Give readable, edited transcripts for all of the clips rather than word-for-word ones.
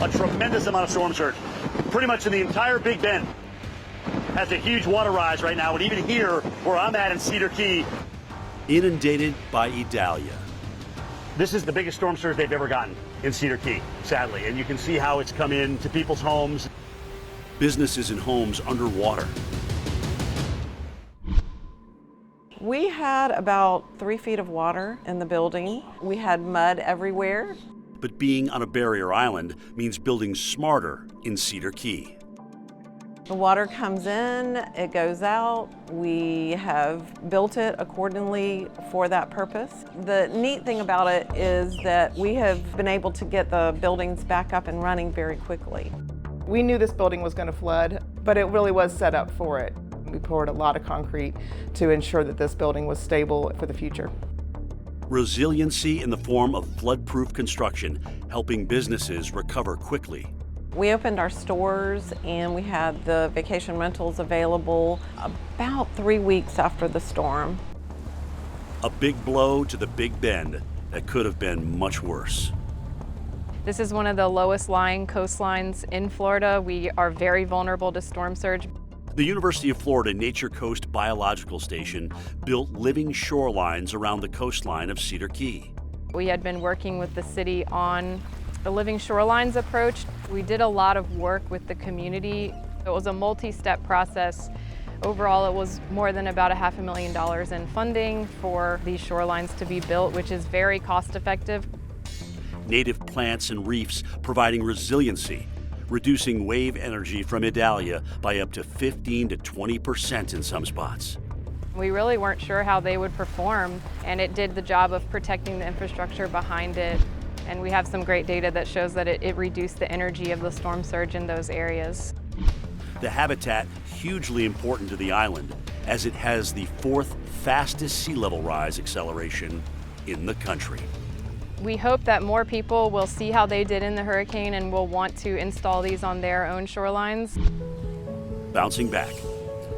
a tremendous amount of storm surge. Pretty much in the entire Big Bend has a huge water rise right now, and even here where I'm at in Cedar Key. Inundated by Idalia. This is the biggest storm surge they've ever gotten in Cedar Key, sadly, and you can see how it's come into people's homes. Businesses and homes underwater. We had about 3 feet of water in the building. We had mud everywhere. But being on a barrier island means building smarter in Cedar Key. The water comes in, it goes out. We have built it accordingly for that purpose. The neat thing about it is that we have been able to get the buildings back up and running very quickly. We knew this building was going to flood, but it really was set up for it. We poured a lot of concrete to ensure that this building was stable for the future. Resiliency in the form of flood-proof construction, helping businesses recover quickly. We opened our stores and we had the vacation rentals available about 3 weeks after the storm. A big blow to the Big Bend that could have been much worse. This is one of the lowest lying coastlines in Florida. We are very vulnerable to storm surge. The University of Florida Nature Coast Biological Station built living shorelines around the coastline of Cedar Key. We had been working with the city on the living shorelines approach. We did a lot of work with the community. It was a multi-step process. Overall, it was more than about $500,000 in funding for these shorelines to be built, which is very cost-effective. Native plants and reefs providing resiliency, reducing wave energy from Idalia by up to 15 to 20% in some spots. We really weren't sure how they would perform, and it did the job of protecting the infrastructure behind it. And we have some great data that shows that it reduced the energy of the storm surge in those areas. The habitat hugely important to the island, as it has the 4th fastest sea level rise acceleration in the country. We hope that more people will see how they did in the hurricane and will want to install these on their own shorelines. Bouncing back,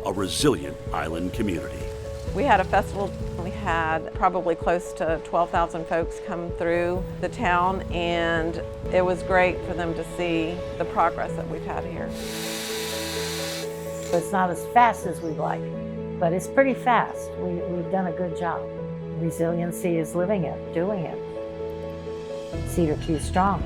a resilient island community. We had a festival. We had probably close to 12,000 folks come through the town, and it was great for them to see the progress that we've had here. It's not as fast as we'd like, but it's pretty fast. We've done a good job. Resiliency is living it, doing it. Cedar Key is strong.